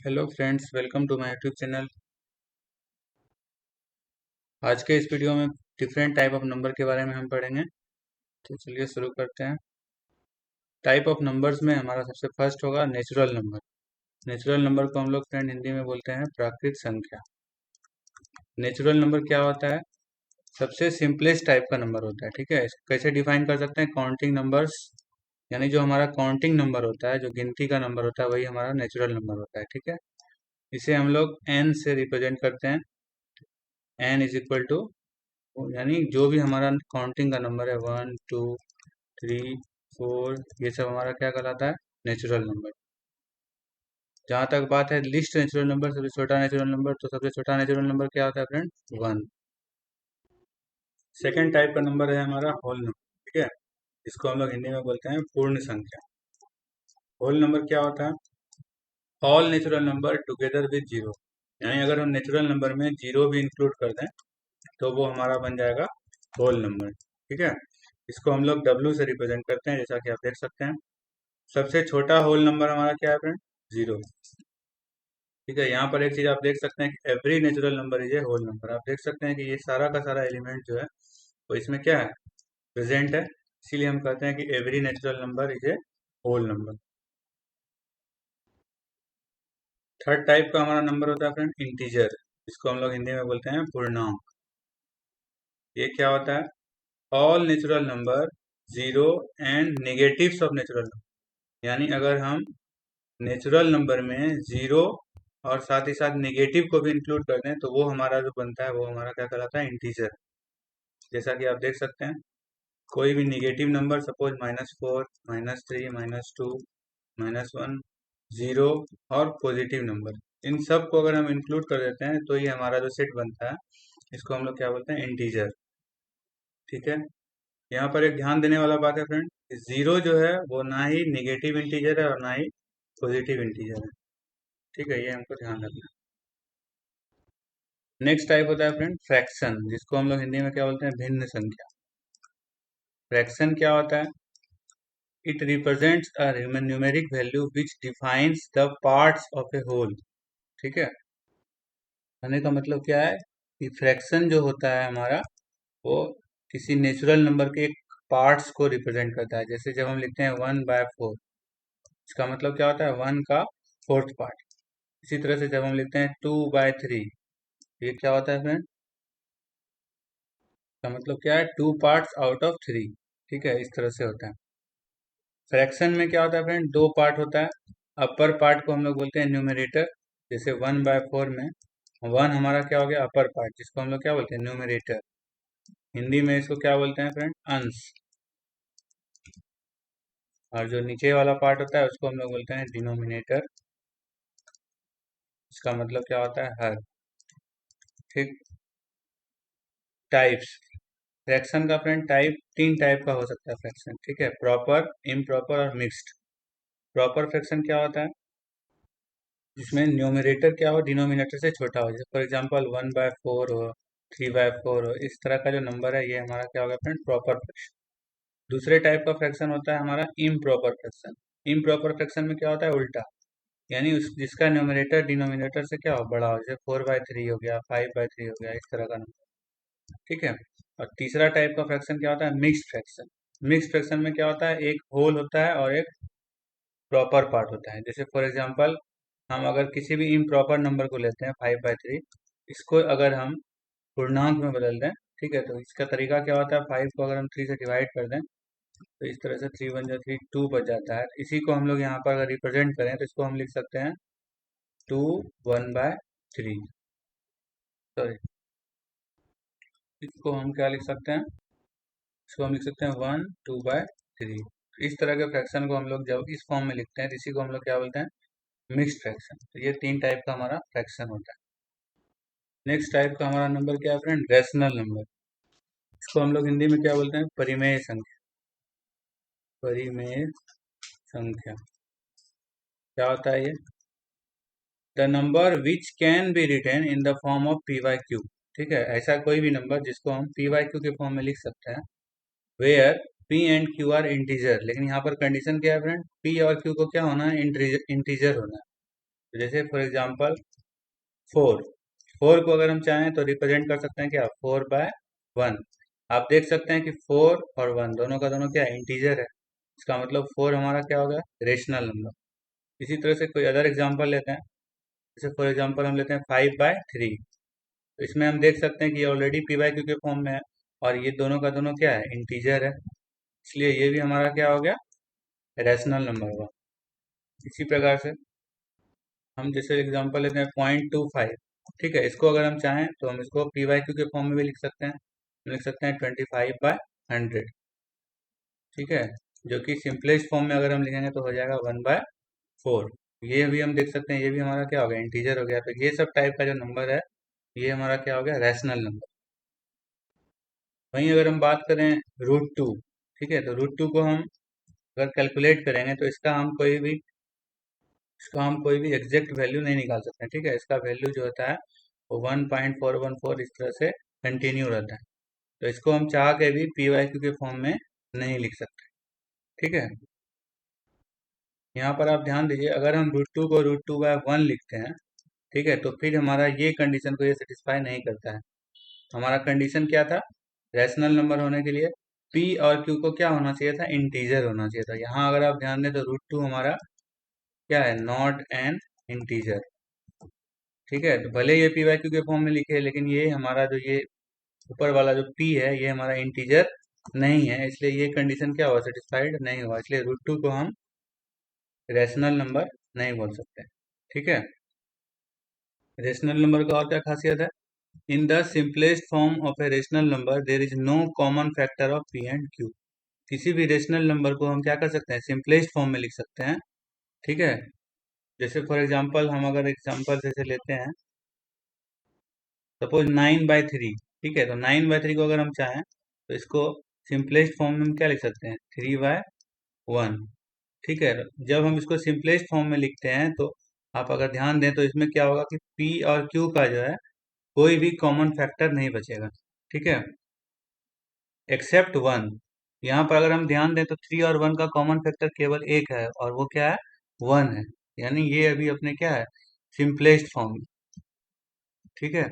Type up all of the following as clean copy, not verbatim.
Hello friends, welcome to my YouTube channel. आज के इस वीडियो में डिफरेंट टाइप ऑफ नंबर के बारे में हम पढ़ेंगे। तो चलिए शुरू करते हैं। टाइप ऑफ नंबर्स में हमारा सबसे फर्स्ट होगा नेचुरल नंबर। नेचुरल नंबर को हम लोग फ्रेंड हिंदी में बोलते हैं प्राकृत संख्या। नेचुरल नंबर क्या होता है? सबसे सिंपलेस्ट टाइप का नंबर होता है। ठीक है, इसको कैसे डिफाइन कर सकते हैं? काउंटिंग नंबर्स, यानी जो हमारा काउंटिंग नंबर होता है, जो गिनती का नंबर होता है, वही हमारा नेचुरल नंबर होता है। ठीक है, इसे हम लोग एन से रिप्रेजेंट करते हैं। एन इज इक्वल टू, यानी जो भी हमारा काउंटिंग का नंबर है, 1 2 3 4, ये सब हमारा क्या कहलाता है? Natural number. जहाँ तक बात है लिस्ट नेचुरल नंबर, सबसे छोटा नेचुरल नंबर, तो सबसे छोटा नेचुरल नंबर क्या होता है फ्रेंड? 1। सेकेंड टाइप का नंबर है हमारा होल नंबर। ठीक है, इसको हम लोग हिंदी में बोलते हैं पूर्ण संख्या। होल नंबर क्या होता है? All natural number together with zero, यानी अगर हम नेचुरल नंबर में जीरो भी इंक्लूड कर दें तो वो हमारा बन जाएगा होल नंबर। ठीक है, इसको हम लोग डब्ल्यू से रिप्रेजेंट करते हैं, जैसा कि आप देख सकते हैं। सबसे छोटा होल नंबर हमारा क्या है फ्रेंड? जीरो। ठीक है, यहाँ पर एक चीज आप देख सकते हैं कि every natural number is a whole number. आप देख सकते हैं कि ये सारा का सारा एलिमेंट जो है वो इसमें क्या है? प्रेजेंट है। इसीलिए हम कहते हैं कि every natural number is a whole number. Third type का हमारा नंबर होता है फ्रेंड इंटीजर। इसको हम लोग हिंदी में बोलते हैं पूर्णांक। ये क्या होता है? All natural number zero and negatives of natural number, यानी अगर हम नेचुरल नंबर में जीरो और साथ ही साथ नेगेटिव को भी इंक्लूड कर दें तो वो हमारा जो बनता है वो हमारा क्या कहलाता है? इंटीजर। जैसा कि आप देख सकते हैं, कोई भी नेगेटिव नंबर, सपोज -4, -3, -2, -1, जीरो और पॉजिटिव नंबर, इन सब को अगर हम इंक्लूड कर देते हैं तो ये हमारा जो सेट बनता है इसको हम लोग क्या बोलते हैं? इंटीजर। ठीक है, यहाँ पर एक ध्यान देने वाला बात है फ्रेंड, जीरो जो है वो ना ही निगेटिव इंटीजर है और ना ही पॉजिटिव इंटीजर है। ठीक है, ये हमको ध्यान रखना है। नेक्स्ट टाइप होता है फ्रेंड फ्रैक्शन, जिसको हम लोग हिंदी में क्या बोलते हैं? भिन्न संख्या। फ्रैक्शन क्या होता है? It represents a numeric value which defines the parts of a whole. ठीक है, कहने का मतलब क्या है कि फ्रैक्शन जो होता है हमारा, वो किसी नेचुरल नंबर के एक पार्ट्स को रिप्रेजेंट करता है। जैसे जब हम लिखते हैं 1/4, इसका मतलब क्या होता है? 1 का फोर्थ पार्ट। इसी तरह से जब हम लिखते हैं 2/3, ये क्या होता है फ्रेंड? का मतलब क्या है? 2 पार्ट्स आउट ऑफ 3। ठीक है, इस तरह से होता है। फ्रैक्शन में क्या होता है फ्रेंड? दो पार्ट होता है। अपर पार्ट को हम लोग बोलते हैं न्यूमरेटर। जैसे 1/4 में 1 हमारा क्या हो गया? अपर पार्ट, जिसको हम लोग क्या बोलते हैं? न्यूमरेटर। हिंदी में इसको क्या बोलते हैं फ्रेंड? अंश। और जो नीचे वाला पार्ट होता है उसको हम लोग बोलते हैं डिनोमिनेटर। इसका मतलब क्या होता है? हर। ठीक। टाइप्स फ्रैक्शन का फ्रेंड, टाइप तीन टाइप का हो सकता है फ्रैक्शन। ठीक है, प्रॉपर, इम्प्रॉपर और मिक्स्ड। प्रॉपर फ्रैक्शन क्या होता है? जिसमें न्यूमरेटर क्या हो? डिनोमिनेटर से छोटा हो। जैसे फॉर एग्जांपल 1/4 हो, 3/4 हो, इस तरह का जो नंबर है ये हमारा क्या होगा फ्रेंड? Proper fraction. दूसरे टाइप का फ्रैक्शन होता है हमारा इम्प्रॉपर फ्रैक्शन। इम्प्रॉपर फ्रैक्शन में क्या होता है? उल्टा, यानी उस जिसका न्यूमरेटर डिनोमिनेटर से क्या हो? बड़ा हो। जैसे 4/3 हो गया, 5/3 हो गया, इस तरह का नंबर। ठीक है, और तीसरा टाइप का फ्रैक्शन क्या होता है? Mixed fraction. मिक्स्ड फ्रैक्शन में क्या होता है? एक होल होता है और एक प्रॉपर पार्ट होता है। जैसे फॉर एग्जांपल, हम अगर किसी भी इम्प्रॉपर नंबर को लेते हैं 5/3, इसको अगर हम पूर्णांक में बदल दें, ठीक है, तो इसका तरीका क्या होता है? 5 को अगर हम 3 से डिवाइड कर दें तो इस तरह से 3 × 1 = 3, 2 बच जाता है। इसी को हम लोग यहाँ पर अगर रिप्रेजेंट करें तो इसको हम लिख सकते हैं 2 1/3। सॉरी, इसको हम क्या लिख सकते हैं? इसको हम लिख सकते हैं 1 2/3। इस तरह के फ्रैक्शन को हम लोग जब इस फॉर्म में लिखते हैं तो इसी को हम लोग क्या बोलते हैं? Mixed fraction. तो ये तीन टाइप का हमारा फ्रैक्शन होता है। नेक्स्ट टाइप का हमारा नंबर क्या है फ्रेंड? Rational number. इसको हम लोग हिंदी में क्या बोलते हैं? परिमेय संख्या। परिमेय संख्या क्या होता है ये? The number which can be written in the form of p/q। ठीक है, ऐसा कोई भी नंबर जिसको हम p/q के फॉर्म में लिख सकते हैं। Where p and q are integer. लेकिन यहाँ पर कंडीशन क्या है फ्रेंड? p और q को क्या होना है? इंटीजर होना है। तो जैसे फॉर एग्जांपल 4, 4 को अगर हम चाहें तो रिप्रेजेंट कर सकते हैं क्या, 4/1। आप देख सकते हैं कि 4 और 1 दोनों का दोनों क्या है, इंटीजर है। इसका मतलब 4 हमारा क्या हो गया, रेशनल नंबर। इसी तरह से कोई अदर एग्जांपल लेते हैं। जैसे फॉर एग्जांपल हम लेते हैं 5/3। तो इसमें हम देख सकते हैं कि ये ऑलरेडी पी बाई क्यू के फॉर्म में है, और ये दोनों का दोनों क्या है, इंटीजर है। इसलिए ये भी हमारा क्या हो गया, रैशनल नंबर हुआ। इसी प्रकार से हम जैसे एग्जांपल लेते हैं 0.25। ठीक है, इसको अगर हम चाहें तो हम इसको पी बाई क्यू के फॉर्म में भी लिख सकते हैं। हम लिख सकते हैं 25/100। ठीक है, जो कि सिंपलेस्ट फॉर्म में अगर हम लिखेंगे तो हो जाएगा 1/4। ये भी हम देख सकते हैं, ये भी हमारा क्या हो गया, इंटीजर हो गया। तो ये सब टाइप का जो नंबर है, ये हमारा क्या हो गया, रैशनल नंबर। वहीं अगर हम बात करें √2, ठीक है, तो √2 को हम अगर कैलकुलेट करेंगे तो इसका हम कोई भी एग्जैक्ट वैल्यू नहीं निकाल सकते हैं। ठीक है, इसका वैल्यू जो होता है वो 1.414 इस तरह से कंटिन्यू रहता है। तो इसको हम चाह के भी पी वाई क्यू के फॉर्म में नहीं लिख सकते। ठीक है, यहाँ पर आप ध्यान दीजिए, अगर हम √2 को √2/1 लिखते हैं, ठीक है, तो फिर हमारा ये कंडीशन को ये सेटिस्फाई नहीं करता है। हमारा कंडीशन क्या था, रैशनल नंबर होने के लिए p और q को क्या होना चाहिए था, इंटीजर होना चाहिए था। यहाँ अगर आप ध्यान दें तो √2 हमारा क्या है, नॉट एन इंटीजर। ठीक है, तो भले ये पी वाई क्यू के फॉर्म में लिखे, लेकिन ये हमारा जो ये ऊपर वाला जो p है, ये हमारा इंटीजर नहीं है, इसलिए ये कंडीशन क्या हुआ, सेटिस्फाइड नहीं हुआ। इसलिए √2 को हम रैशनल नंबर नहीं बोल सकते। ठीक है, रेशनल नंबर का और क्या खासियत है, in the simplest form of a rational number there is no common factor of p and q. किसी भी रेशनल नंबर को हम क्या कर सकते हैं, सिंपलेस्ट फॉर्म में लिख सकते हैं। ठीक है, जैसे फॉर एग्जांपल हम अगर एग्जांपल जैसे लेते हैं, सपोज 9/3। ठीक है, तो 9/3 को अगर हम चाहें तो इसको सिंपलेस्ट फॉर्म में हम क्या लिख सकते हैं, 3/1। ठीक है, जब हम इसको सिंपलेस्ट फॉर्म में लिखते हैं तो आप अगर ध्यान दें तो इसमें क्या होगा कि p और q का जो है कोई भी कॉमन फैक्टर नहीं बचेगा। ठीक है, एक्सेप्ट 1। यहाँ पर अगर हम ध्यान दें तो 3 और 1 का कॉमन फैक्टर केवल एक है, और वो क्या है, 1 है। यानी ये अभी अपने क्या है, सिंपलेस्ट फॉर्म। ठीक है,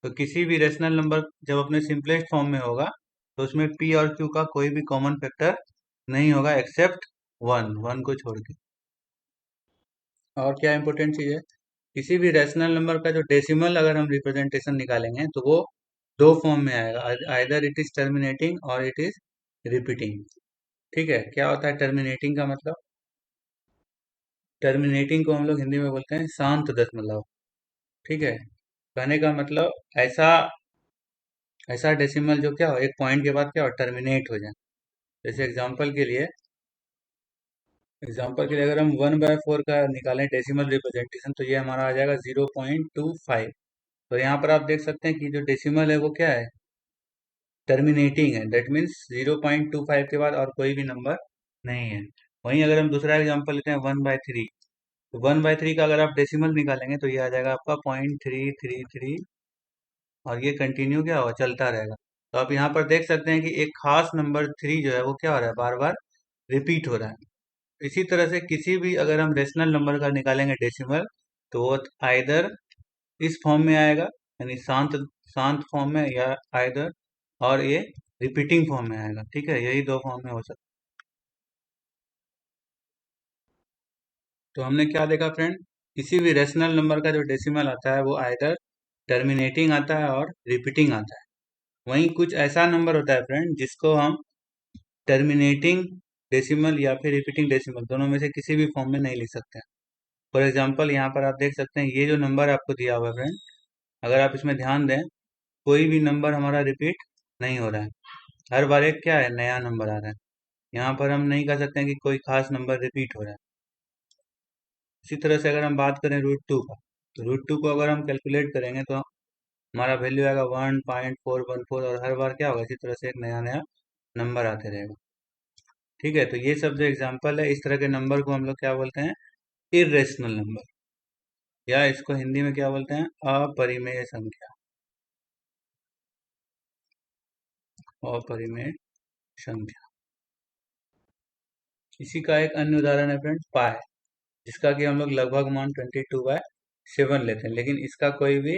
तो किसी भी रेशनल नंबर जब अपने सिंपलेस्ट फॉर्म में होगा तो उसमें p और q का कोई भी कॉमन फैक्टर नहीं होगा, एक्सेप्ट 1 को छोड़ के। और क्या इंपॉर्टेंट चीज़ है, किसी भी रेशनल नंबर का जो डेसिमल अगर हम रिप्रेजेंटेशन निकालेंगे तो वो दो फॉर्म में आएगा, आइदर इट इज टर्मिनेटिंग और इट इज रिपीटिंग। ठीक है, क्या होता है टर्मिनेटिंग का मतलब, टर्मिनेटिंग को हम लोग हिंदी में बोलते हैं शांत दशमलव। ठीक है, कहने का मतलब ऐसा ऐसा डेसिमल जो क्या हो, एक पॉइंट के बाद क्या हो, टर्मिनेट हो जाए। जैसे एग्जाम्पल के लिए अगर हम 1/4 का निकालें डेसिमल रिप्रेजेंटेशन, तो ये हमारा आ जाएगा 0.25। तो यहाँ पर आप देख सकते हैं कि जो डेसिमल है वो क्या है, टर्मिनेटिंग है। दैट मीन्स 0.25 के बाद और कोई भी नंबर नहीं है। वहीं अगर हम दूसरा एग्जांपल लेते हैं 1/3, तो 1/3 का अगर आप डेसिमल निकालेंगे तो ये आ जाएगा आपका 0.333, और ये कंटिन्यू क्या होगा, चलता रहेगा। तो आप यहाँ पर देख सकते हैं कि एक खास नंबर 3 जो है वो क्या हो रहा है, बार बार रिपीट हो रहा है। इसी तरह से किसी भी अगर हम रेशनल नंबर का निकालेंगे डेसिमल, तो वो आइदर इस फॉर्म में आएगा, यानी शांत शांत फॉर्म में, या आइदर और ये रिपीटिंग फॉर्म में आएगा। ठीक है, यही दो फॉर्म में हो सकता है। तो हमने क्या देखा फ्रेंड, किसी भी रेशनल नंबर का जो डेसिमल आता है वो आइदर टर्मिनेटिंग आता है और रिपीटिंग आता है। वहीं कुछ ऐसा नंबर होता है फ्रेंड जिसको हम टर्मिनेटिंग डेसिमल या फिर रिपीटिंग डेसिमल दोनों में से किसी भी फॉर्म में नहीं लिख सकते हैं। फॉर एग्जाम्पल यहाँ पर आप देख सकते हैं, ये जो नंबर आपको दिया हुआ है फ्रेंड, अगर आप इसमें ध्यान दें, कोई भी नंबर हमारा रिपीट नहीं हो रहा है। हर बार एक क्या है, नया नंबर आ रहा है। यहाँ पर हम नहीं कह सकते हैं कि कोई खास नंबर रिपीट हो रहा है। इसी तरह से अगर हम बात करें √2 का, तो √2 को अगर हम कैलकुलेट करेंगे तो हमारा वैल्यू आएगा 1.414, और हर बार क्या होगा, इसी तरह से एक नया नया नंबर आते रहेगा। ठीक है, तो ये सब जो एग्जाम्पल है, इस तरह के नंबर को हम लोग क्या बोलते हैं, इरेशनल नंबर, या इसको हिंदी में क्या बोलते हैं, अपरिमेय संख्या। अपरिमेय संख्या। इसी का एक अन्य उदाहरण है फ्रेंड, पाई। जिसका कि हम लोग लगभग मान 22/7 लेते हैं, लेकिन इसका कोई भी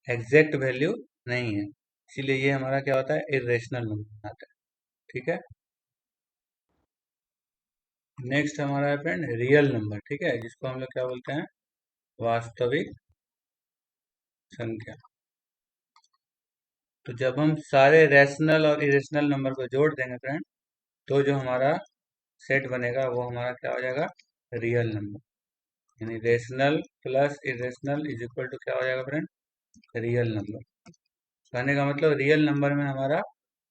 एग्जैक्ट वैल्यू नहीं है, इसीलिए ये हमारा क्या होता है, इरेशनल नंबर आता है। ठीक है, नेक्स्ट हमारा है फ्रेंड रियल नंबर। ठीक है, जिसको हम लोग क्या बोलते हैं, वास्तविक संख्या। तो जब हम सारे रैशनल और इरेशनल नंबर को जोड़ देंगे फ्रेंड, तो जो हमारा सेट बनेगा वो हमारा क्या हो जाएगा, रियल नंबर। यानी rational plus irrational is equal to क्या हो जाएगा फ्रेंड, रियल नंबर। कहने का मतलब रियल नंबर में हमारा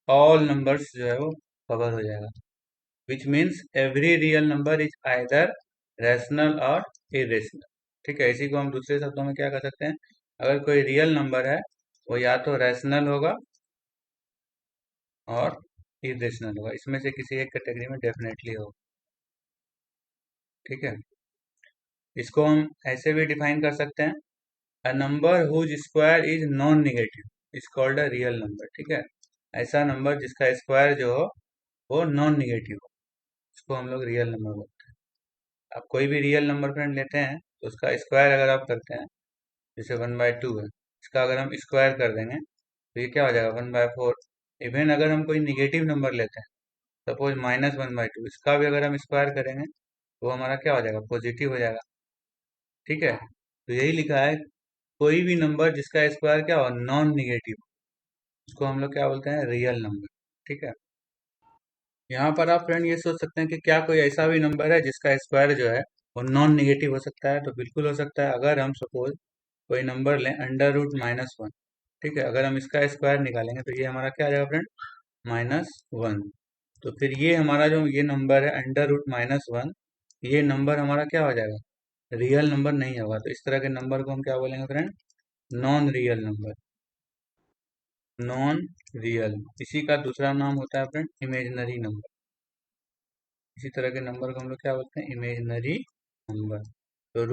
ऑल नंबर्स जो है वो कवर हो जाएगा, which means every real number is either rational और इरेशनल। ठीक है, इसी को हम दूसरे शब्दों में क्या कर सकते हैं, अगर कोई रियल नंबर है वो या तो रैशनल होगा और इरेशनल होगा, इसमें से किसी एक कैटेगरी में डेफिनेटली होगा। ठीक है, इसको हम ऐसे भी डिफाइन कर सकते हैं, a number whose square is non negative is called a real number. ठीक है, ऐसा नंबर जिसका स्क्वायर जो हो वो नॉन निगेटिव हो, उसको हम लोग रियल नंबर बोलते हैं। आप कोई भी रियल नंबर फ्रेंड लेते हैं तो उसका स्क्वायर अगर आप करते हैं, जैसे 1/2 है, इसका अगर हम स्क्वायर कर देंगे तो ये क्या हो जाएगा, 1/4। इवन अगर हम कोई निगेटिव नंबर लेते हैं, सपोज -1/2, इसका भी अगर हम स्क्वायर करेंगे तो वो हमारा क्या हो जाएगा, पॉजिटिव हो जाएगा। ठीक है, तो यही लिखा है, कोई भी नंबर जिसका स्क्वायर क्या हो, नॉन निगेटिव, उसको हम लोग क्या बोलते हैं, रियल नंबर। ठीक है, यहाँ पर आप फ्रेंड ये सोच सकते हैं कि क्या कोई ऐसा भी नंबर है जिसका स्क्वायर जो है वो नॉन निगेटिव हो सकता है, तो बिल्कुल हो सकता है। अगर हम सपोज कोई नंबर लें √-1, ठीक है, अगर हम इसका स्क्वायर निकालेंगे तो ये हमारा क्या आ जाएगा फ्रेंड, -1। तो फिर ये हमारा जो ये नंबर है √-1, ये नंबर हमारा क्या हो जाएगा, रियल नंबर नहीं होगा। तो इस तरह के नंबर को हम क्या बोलेंगे friend, non real number. Non real, इसी का दूसरा नाम होता है फ्रेंड इमेजिनरी नंबर। इसी तरह के नंबर को हम लोग क्या बोलते हैं, इमेजिनरी नंबर। तो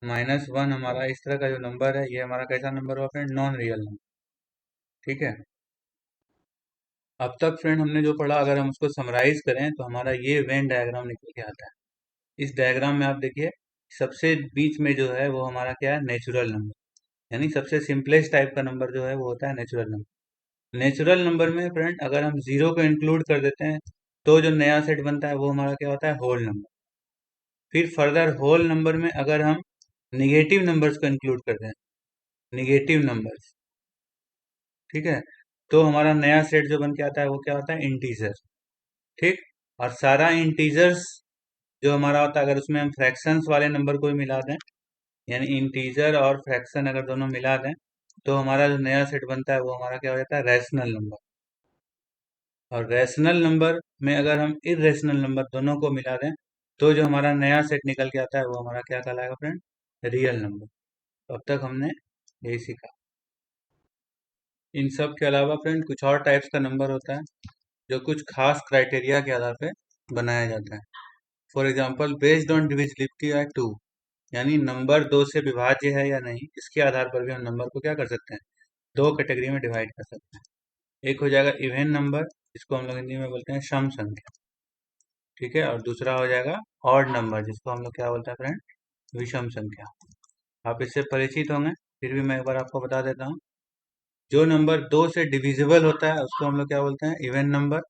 √1 हमारा इस तरह का जो नंबर है, ये हमारा कैसा नंबर हुआ फ्रेंड, नॉन रियल नंबर। ठीक है, अब तक फ्रेंड हमने जो पढ़ा, अगर हम उसको समराइज करें तो हमारा ये वेन डायग्राम निकल के आता है। इस डायग्राम में आप देखिए, सबसे बीच में जो है वो हमारा क्या है, नेचुरल नंबर। यानी सबसे सिंपलेस्ट टाइप का नंबर जो है वो होता है नेचुरल नंबर। नेचुरल नंबर में फ्रेंड अगर हम जीरो को इंक्लूड कर देते हैं तो जो नया सेट बनता है वो हमारा क्या होता है, होल नंबर। फिर फर्दर होल नंबर में अगर हम निगेटिव नंबर्स को इंक्लूड करते हैं, निगेटिव नंबर्स, ठीक है, तो हमारा नया सेट जो बन के आता है वो क्या होता है, इंटीजर। ठीक, और सारा इंटीजर्स जो हमारा होता है, अगर उसमें हम फ्रैक्शंस वाले नंबर को भी मिला दें, यानी इंटीजर और फ्रैक्शन अगर दोनों मिला दें, तो हमारा जो नया सेट बनता है वो हमारा क्या हो जाता है, रैशनल नंबर। और रैशनल नंबर में अगर हम इरेशनल नंबर दोनों को मिला दें, तो जो हमारा नया सेट निकल के आता है वो हमारा क्या कहलाएगा फ्रेंड, रियल नंबर। तो अब तक हमने यही सीखा। इन सब के अलावा फ्रेंड कुछ और टाइप्स का नंबर होता है जो कुछ खास क्राइटेरिया के आधार पे बनाया जाता है। For example, based on divisibility bye 2, यानी नंबर 2 से विभाज्य है या नहीं, इसके आधार पर भी हम नंबर को क्या कर सकते हैं, दो कैटेगरी में डिवाइड कर सकते हैं। एक हो जाएगा इवन नंबर, जिसको हम लोग हिंदी में बोलते हैं सम संख्या। ठीक है, और दूसरा हो जाएगा ऑड नंबर, जिसको हम लोग क्या बोलते हैं फ्रेंड, विषम संख्या। आप इससे परिचित होंगे, फिर भी मैं एक बार आपको बता देता हूँ। जो नंबर 2 से डिविजिबल होता है उसको हम लोग क्या बोलते हैं, इवन नंबर,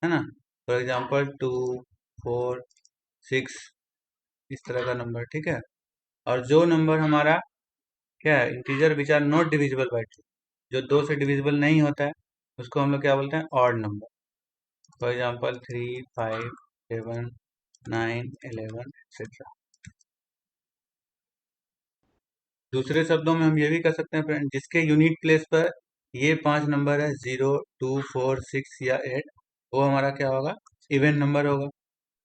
है ना। फॉर एग्जाम्पल 2, 4, 6, इस तरह का नंबर। ठीक है, और जो नंबर हमारा क्या है, integer which are not divisible by 2, जो 2 से डिविजिबल नहीं होता है, उसको हम लोग क्या बोलते हैं, odd number. For example 3, 5, 7, 9, 11 etcetera. दूसरे शब्दों में हम ये भी कर सकते हैं फ्रेंड, जिसके यूनिट प्लेस पर ये 5 नंबर है, 0, 2, 4, 6 या 8, वो हमारा क्या होगा, इवन नंबर होगा।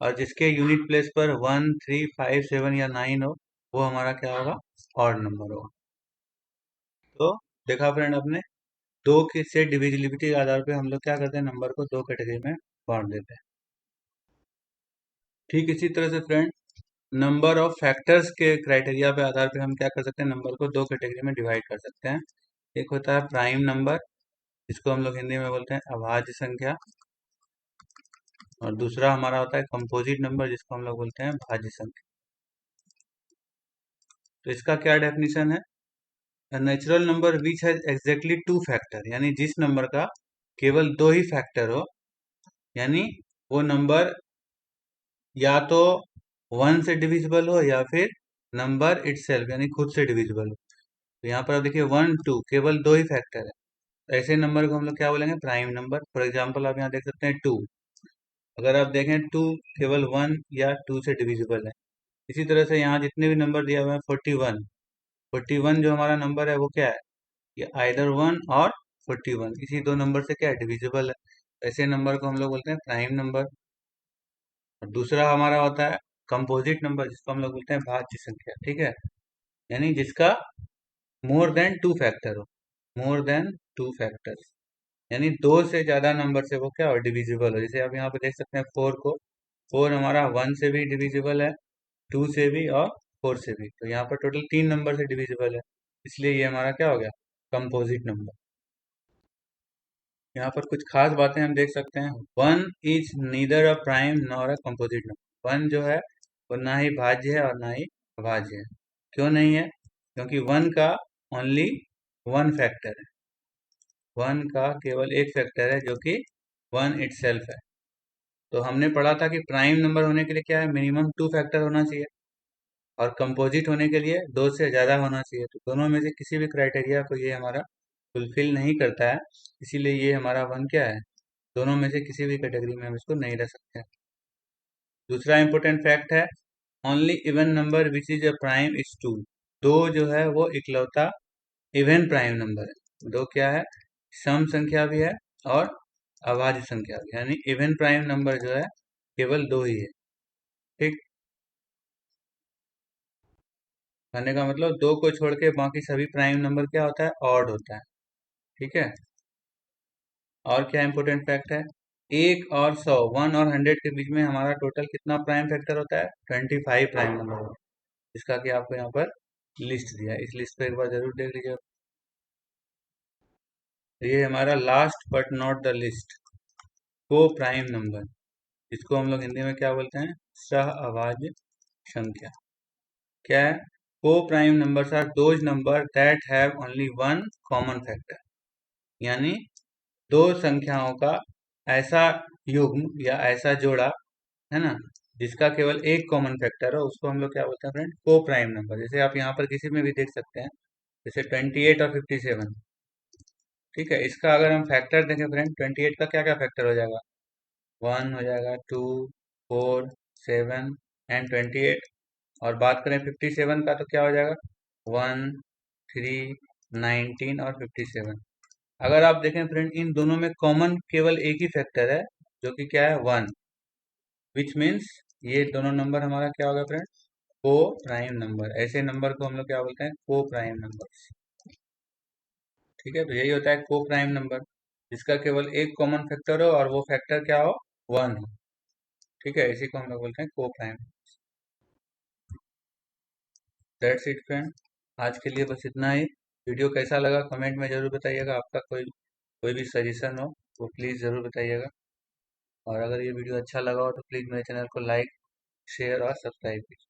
और जिसके यूनिट प्लेस पर 1, 3, 5, 7 या 9 हो, वो हमारा क्या होगा, ऑड नंबर होगा। तो देखा फ्रेंड आपने, दो के से डिविजिबिलिटी के आधार पे हम लोग क्या करते हैं, नंबर को दो कैटेगरी में बांट देते हैं। ठीक इसी तरह से फ्रेंड, नंबर ऑफ फैक्टर्स के क्राइटेरिया पे आधार पे हम क्या कर सकते हैं, नंबर को दो कैटेगरी में डिवाइड कर सकते हैं। एक होता है प्राइम नंबर, जिसको हम लोग हिंदी में बोलते हैं अभाज्य संख्या। और दूसरा हमारा होता है कंपोजिट नंबर, जिसको हम लोग बोलते हैं भाज्य संख्या। तो इसका क्या डेफिनेशन है? Natural number which has exactly two factor, यानी जिस नंबर का केवल दो ही फैक्टर हो, यानी वो नंबर या तो वन से डिविजिबल हो या फिर नंबर इटसेल्फ यानी खुद से डिविजिबल हो। तो यहाँ पर आप देखिए 1 2 केवल दो ही फैक्टर है, तो ऐसे नंबर को हम लोग क्या बोलेंगे? Prime number. फॉर एग्जाम्पल आप यहाँ देख सकते हैं 2। अगर आप देखें 2 केवल 1 या 2 से डिविजिबल है। इसी तरह से यहाँ जितने भी नंबर दिया हुआ है 41, 41 जो हमारा नंबर है वो क्या है? ये आइदर 1 और 41, इसी दो नंबर से क्या है? डिविजिबल है। ऐसे नंबर को हम लोग बोलते हैं प्राइम नंबर। और दूसरा हमारा होता है कंपोजिट नंबर, जिसको हम लोग बोलते हैं भाज्य संख्या। ठीक है, यानी जिसका मोर देन टू फैक्टर हो, मोर देन टू फैक्टर्स, यानी दो से ज्यादा नंबर से वो क्या हो? डिविजिबल हो। जैसे आप यहाँ पे देख सकते हैं 4 को, 4 हमारा 1 से भी डिविजिबल है, 2 से भी और 4 से भी। तो यहाँ पर टोटल 3 नंबर से डिविजिबल है, इसलिए ये हमारा क्या हो गया? Composite number. यहाँ पर कुछ खास बातें हम देख सकते हैं। 1 is neither a prime nor a composite number. 1 जो है वो ना ही भाज्य है और ना ही अभाज्य है। क्यों नहीं है? क्योंकि 1 का ओनली वन फैक्टर है, 1 का केवल एक फैक्टर है जो कि 1 इटसेल्फ है। तो हमने पढ़ा था कि प्राइम नंबर होने के लिए क्या है? मिनिमम 2 फैक्टर होना चाहिए, और कंपोजिट होने के लिए 2 से ज़्यादा होना चाहिए। तो दोनों में से किसी भी क्राइटेरिया को ये हमारा फुलफिल नहीं करता है, इसीलिए ये हमारा 1 क्या है? दोनों में से किसी भी कैटेगरी में हम इसको नहीं रख सकते। दूसरा इंपॉर्टेंट फैक्ट है, only even number which is a prime is 2। दो जो है वो इकलौता इवन प्राइम नंबर है। दो क्या है? सम संख्या भी है और अभाज्य संख्या भी, यानी इवन प्राइम नंबर जो है केवल दो ही है। ठीक, कहने का मतलब दो को छोड़ के बाकी सभी प्राइम नंबर क्या होता है? ऑड होता है। ठीक है, और क्या इंपॉर्टेंट फैक्ट है? 1 और 100, 1 और 100 के बीच में हमारा टोटल कितना प्राइम फैक्टर होता है? 25 प्राइम नंबर होता है, जिसका कि आपको यहाँ पर लिस्ट दिया है। इस लिस्ट पे एक बार जरूर देख लीजिए। ये हमारा last but not the list, को प्राइम नंबर, इसको हम लोग हिंदी में क्या बोलते हैं? सह अभाज्य संख्या। क्या है? Coprime numbers are those number that have only one common factor, यानी दो संख्याओं का ऐसा युग्म या ऐसा जोड़ा, है ना, जिसका केवल एक कॉमन फैक्टर हो, उसको हम लोग क्या बोलते हैं फ्रेंड? को प्राइम नंबर। जैसे आप यहाँ पर किसी में भी देख सकते हैं, जैसे 28 और 57। ठीक है, इसका अगर हम फैक्टर देखें फ्रेंड, 28 का क्या क्या फैक्टर हो जाएगा? 1 हो जाएगा, 2, 4, 7 एंड 28। और बात करें 57 का तो क्या हो जाएगा? 1, 3, 19 और 57। अगर आप देखें फ्रेंड, इन दोनों में कॉमन केवल एक ही फैक्टर है, जो कि क्या है? 1, विच मीन्स ये दोनों नंबर हमारा क्या होगा फ्रेंड? को प्राइम नंबर। ऐसे नंबर को हम लोग क्या बोलते हैं? को प्राइम नंबर। ठीक है, तो यही होता है को प्राइम नंबर, जिसका केवल एक कॉमन फैक्टर हो और वो फैक्टर क्या हो? 1 हो। ठीक है, इसी को हम लोग बोलते हैं को प्राइम। दैट्स इट फ्रेंड, आज के लिए बस इतना ही। वीडियो कैसा लगा कमेंट में जरूर बताइएगा। आपका कोई कोई भी सजेशन हो वो प्लीज़ ज़रूर बताइएगा। और अगर ये वीडियो अच्छा लगा हो तो प्लीज़ मेरे चैनल को लाइक, शेयर और सब्सक्राइब कीजिए।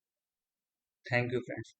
Thank you friends.